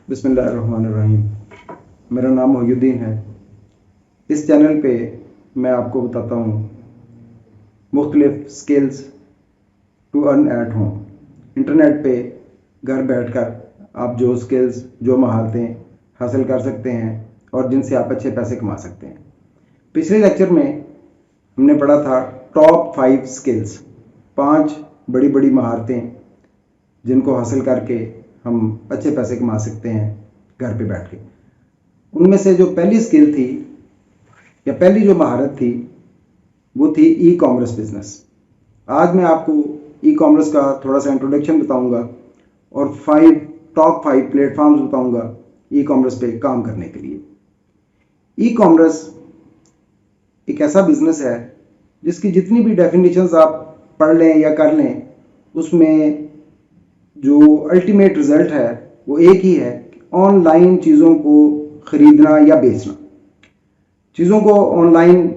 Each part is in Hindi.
बिस्मिल्लाहिर्रहमानिर्रहीम। मेरा नाम मोहिउद्दीन है। इस चैनल पे मैं आपको बताता हूँ मुख्तलिफ skills to earn at home. Internet पे घर बैठकर आप जो स्किल्स, जो महारतें हासिल कर सकते हैं और जिनसे आप अच्छे पैसे कमा सकते हैं। पिछले लेक्चर में हमने पढ़ा था टॉप 5 स्किल्स, 5 बड़ी बड़ी महारतें जिनको हासिल करके हम अच्छे पैसे कमा सकते हैं घर पे बैठ के। उनमें से जो पहली स्किल थी या पहली जो महारत थी वो थी ई कॉमर्स बिजनेस। आज मैं आपको ई कॉमर्स का थोड़ा सा इंट्रोडक्शन बताऊंगा और टॉप 5 प्लेटफॉर्म्स बताऊंगा ई कॉमर्स पे काम करने के लिए। ई कॉमर्स एक ऐसा बिजनेस है जिसकी जितनी भी डेफिनेशंस आप पढ़ लें या कर लें, उसमें जो अल्टीमेट रिजल्ट है वो एक ही है कि ऑनलाइन चीज़ों को ख़रीदना या बेचना। चीज़ों को ऑनलाइन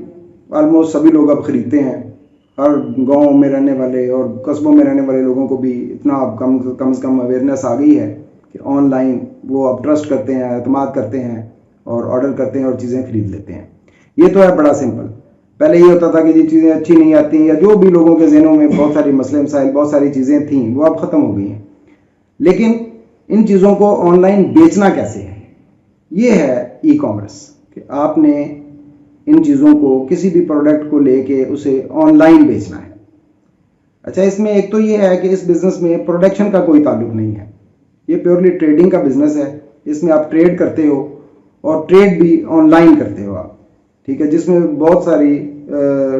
ऑलमोस्ट सभी लोग अब ख़रीदते हैं। हर गांव में रहने वाले और कस्बों में रहने वाले लोगों को भी इतना अब कम से कम अवेयरनेस आ गई है कि ऑनलाइन वो अब ट्रस्ट करते हैं, एतमाद करते हैं और ऑर्डर करते हैं और चीज़ें ख़रीद लेते हैं। ये तो है बड़ा सिंपल। पहले ये होता था कि ये चीज़ें अच्छी नहीं आती या जो भी लोगों के ज़हनों में बहुत सारी मसले मसाइल, बहुत सारी चीज़ें थीं, वो अब ख़त्म हो गई हैं। लेकिन इन चीज़ों को ऑनलाइन बेचना कैसे है, ये है ई कॉमर्स। कि आपने इन चीज़ों को, किसी भी प्रोडक्ट को लेके उसे ऑनलाइन बेचना है। अच्छा, इसमें एक तो ये है कि इस बिज़नेस में प्रोडक्शन का कोई ताल्लुक नहीं है। ये प्योरली ट्रेडिंग का बिज़नेस है। इसमें आप ट्रेड करते हो और ट्रेड भी ऑनलाइन करते हो आप, ठीक है। जिसमें बहुत सारी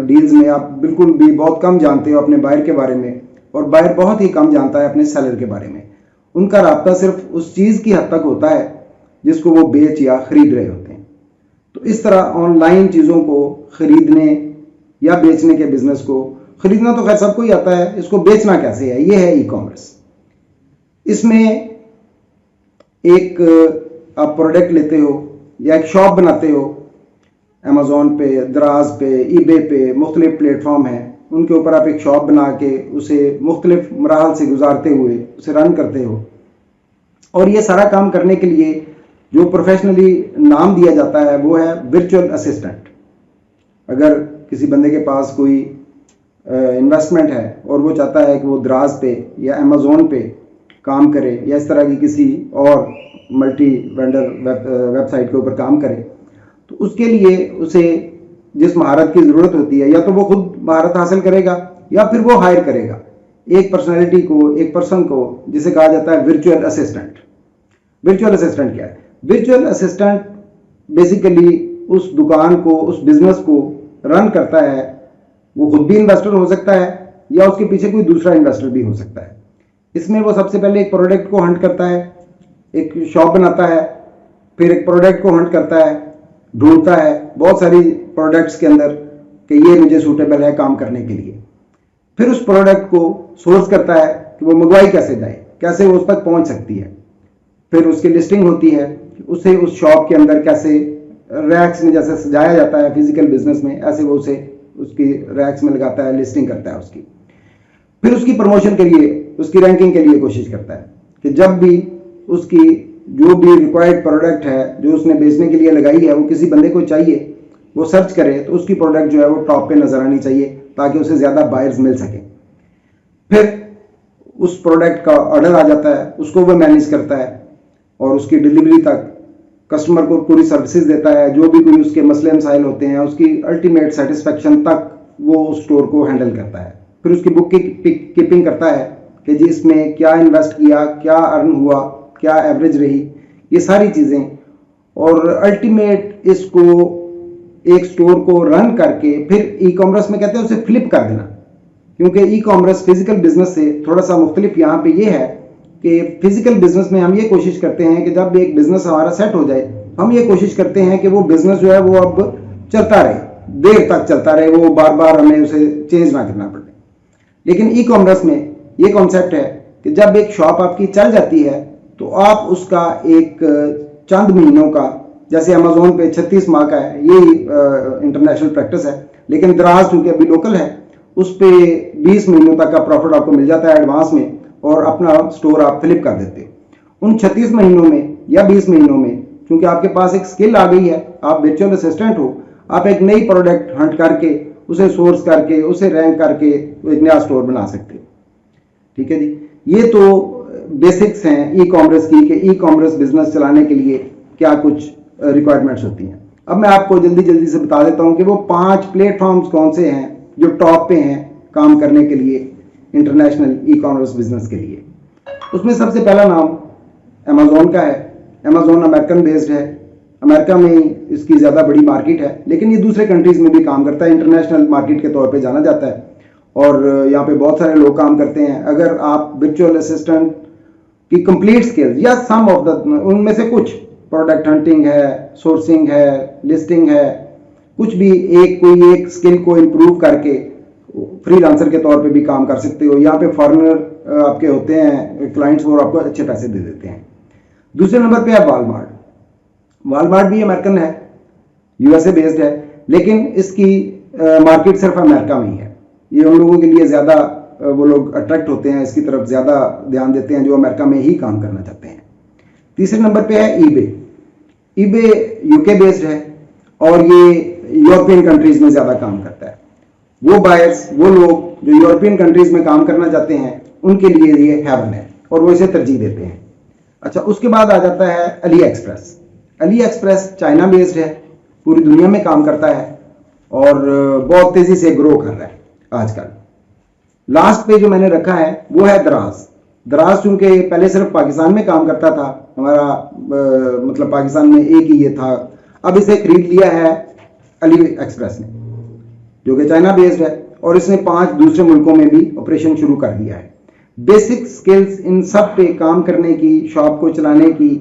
डील्स में आप बिल्कुल भी बहुत कम जानते हो अपने बायर के बारे में और बायर बहुत ही कम जानता है अपने सेलर के बारे में। उनका राब्ता सिर्फ उस चीज़ की हद तक होता है जिसको वो बेच या ख़रीद रहे होते हैं। तो इस तरह ऑनलाइन चीज़ों को ख़रीदने या बेचने के बिज़नेस को, ख़रीदना तो खैर सबको ही आता है, इसको बेचना कैसे है, ये है ई कॉमर्स। इसमें एक आप प्रोडक्ट लेते हो या एक शॉप बनाते हो, अमेज़ॉन पे, दराज पे, ईबे पे मुख्तलिफ प्लेटफॉर्म हैं, उनके ऊपर आप एक शॉप बना के उसे मुख्तलिफ मराहल से गुजारते हुए उसे रन करते हो। और ये सारा काम करने के लिए जो प्रोफेशनली नाम दिया जाता है वो है वर्चुअल असिस्टेंट। अगर किसी बंदे के पास कोई इन्वेस्टमेंट है और वो चाहता है कि वो दराज पे या अमेज़ॉन पे काम करे या इस तरह की किसी और मल्टी वेंडर वेबसाइट के ऊपर काम करे, तो उसके लिए उसे जिस महारत की ज़रूरत होती है, या तो वो खुद महारत हासिल करेगा या फिर वो हायर करेगा एक पर्सनैलिटी को, एक पर्सन को, जिसे कहा जाता है वर्चुअल असिस्टेंट। वर्चुअल असिस्टेंट क्या है? वर्चुअल असिस्टेंट बेसिकली उस दुकान को, उस बिजनेस को रन करता है। वो खुद भी इन्वेस्टर हो सकता है या उसके पीछे कोई दूसरा इन्वेस्टर भी हो सकता है। इसमें वो सबसे पहले एक प्रोडक्ट को हंट करता है, एक शॉप बनाता है, फिर एक प्रोडक्ट को हंट करता है, ढूंढता है बहुत सारी प्रोडक्ट्स के अंदर कि ये मुझे सूटेबल है काम करने के लिए। फिर उस प्रोडक्ट को सोर्स करता है कि वो मंगवाई कैसे जाए, कैसे वो उस तक पहुंच सकती है। फिर उसकी लिस्टिंग होती है कि उसे उस शॉप के अंदर कैसे रैक्स में जैसे सजाया जाता है फिजिकल बिजनेस में, ऐसे वो उसे उसकी रैक्स में लगाता है, लिस्टिंग करता है उसकी। फिर उसकी प्रमोशन के लिए, उसकी रैंकिंग के लिए कोशिश करता है कि जब भी उसकी जो भी रिक्वायर्ड प्रोडक्ट है जो उसने बेचने के लिए लगाई है वो किसी बंदे को चाहिए, वो सर्च करे तो उसकी प्रोडक्ट जो है वो टॉप पे नजर आनी चाहिए ताकि उसे ज़्यादा बायर्स मिल सके। फिर उस प्रोडक्ट का ऑर्डर आ जाता है, उसको वो मैनेज करता है और उसकी डिलीवरी तक कस्टमर को पूरी सर्विसेज देता है। जो भी कोई उसके मसले मसाइल होते हैं, उसकी अल्टीमेट सेटिस्फेक्शन तक वो उस स्टोर को हैंडल करता है। फिर उसकी बुक कीपिंग करता है कि जी इसमें क्या इन्वेस्ट किया, क्या अर्न हुआ, क्या एवरेज रही, ये सारी चीज़ें। और अल्टीमेट इसको एक स्टोर को रन करके फिर ई कॉमर्स में कहते हैं उसे फ्लिप कर देना। क्योंकि ई कॉमर्स फिजिकल बिजनेस से थोड़ा सा मुख्तलिफ यहाँ पे ये है कि फिजिकल बिजनेस में हम ये कोशिश करते हैं कि जब एक बिजनेस हमारा सेट हो जाए, हम ये कोशिश करते हैं कि वो बिजनेस जो है वो अब चलता रहे, देर तक चलता रहे, वो बार बार हमें उसे चेंज ना करना पड़े। लेकिन ई कॉमर्स में ये कॉन्सेप्ट है कि जब एक शॉप आपकी चल जाती है तो आप उसका एक चंद महीनों का, जैसे अमेज़ॉन पे 36 माह का है, ये इंटरनेशनल प्रैक्टिस है, लेकिन दराज चूंकि अभी लोकल है उस पे 20 महीनों तक का प्रॉफिट आपको मिल जाता है एडवांस में और अपना स्टोर आप फ्लिप कर देते हो। उन 36 महीनों में या 20 महीनों में, क्योंकि आपके पास एक स्किल आ गई है, आप वर्चुअल असिस्टेंट हो, आप एक नई प्रोडक्ट हंट करके उसे सोर्स करके उसे रैंक करके एक नया स्टोर बना सकते हो। ठीक है जी, ये तो बेसिक्स हैं ई कॉमर्स की कि ई कॉमर्स बिजनेस चलाने के लिए क्या कुछ रिक्वायरमेंट्स होती हैं। अब मैं आपको जल्दी जल्दी से बता देता हूं कि वो 5 प्लेटफॉर्म्स कौन से हैं जो टॉप पे हैं काम करने के लिए इंटरनेशनल ई कॉमर्स बिजनेस के लिए। उसमें सबसे पहला नाम अमेजोन का है। अमेजोन अमेरिकन बेस्ड है, अमेरिका में ही इसकी ज़्यादा बड़ी मार्केट है, लेकिन ये दूसरे कंट्रीज़ में भी काम करता है, इंटरनेशनल मार्केट के तौर पे जाना जाता है और यहाँ पे बहुत सारे लोग काम करते हैं। अगर आप वर्चुअल असिस्टेंट की कंप्लीट स्किल्स या सम ऑफ द उनमें से कुछ, प्रोडक्ट हंटिंग है, सोर्सिंग है, लिस्टिंग है, कुछ भी कोई एक स्किल को इम्प्रूव करके फ्रीलांसर के तौर पे भी काम कर सकते हो। यहाँ पे फॉरेनर आपके होते हैं क्लाइंट्स और आपको अच्छे पैसे दे देते हैं। दूसरे नंबर पे है वॉलमार्ट। वॉलमार्ट भी अमेरिकन है, यूएसए बेस्ड है, लेकिन इसकी मार्केट सिर्फ अमेरिका में ही है। ये उन लोगों के लिए ज़्यादा वो लोग अट्रैक्ट होते हैं, इसकी तरफ ज़्यादा ध्यान देते हैं जो अमेरिका में ही काम करना चाहते हैं। तीसरे नंबर पे है ईबे। ईबे यूके बेस्ड है और ये यूरोपियन कंट्रीज में ज़्यादा काम करता है। वो बायर्स, वो लोग जो यूरोपियन कंट्रीज में काम करना चाहते हैं, उनके लिए ये हेवन है और वो इसे तरजीह देते हैं। अच्छा, उसके बाद आ जाता है Ali express. Ali express China based है, पूरी दुनिया में काम करता है और बहुत तेज़ी से ग्रो कर रहा है आजकल। लास्ट पे जो मैंने रखा है वो है दराज। दराज चूंकि पहले सिर्फ पाकिस्तान में काम करता था, हमारा मतलब पाकिस्तान में एक ही ये था, अब इसे खरीद लिया है अली एक्सप्रेस ने, जो कि चाइना बेस्ड है और इसने 5 दूसरे मुल्कों में भी ऑपरेशन शुरू कर दिया है। बेसिक स्किल्स इन सब पे काम करने की, शॉप को चलाने की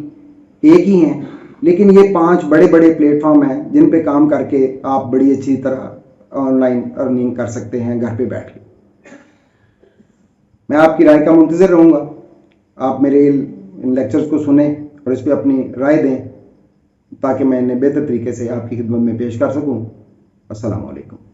एक ही हैं, लेकिन ये 5 बड़े बड़े प्लेटफॉर्म हैं जिन पे काम करके आप बड़ी अच्छी तरह ऑनलाइन अर्निंग कर सकते हैं घर पे बैठ के। मैं आपकी राय का मुंतज़िर रहूँगा। आप मेरे इन लेक्चर्स को सुने और इस पर अपनी राय दें ताकि मैं इन्हें बेहतर तरीके से आपकी खिदमत में पेश कर सकूँ। अस्सलाम वालेकुम।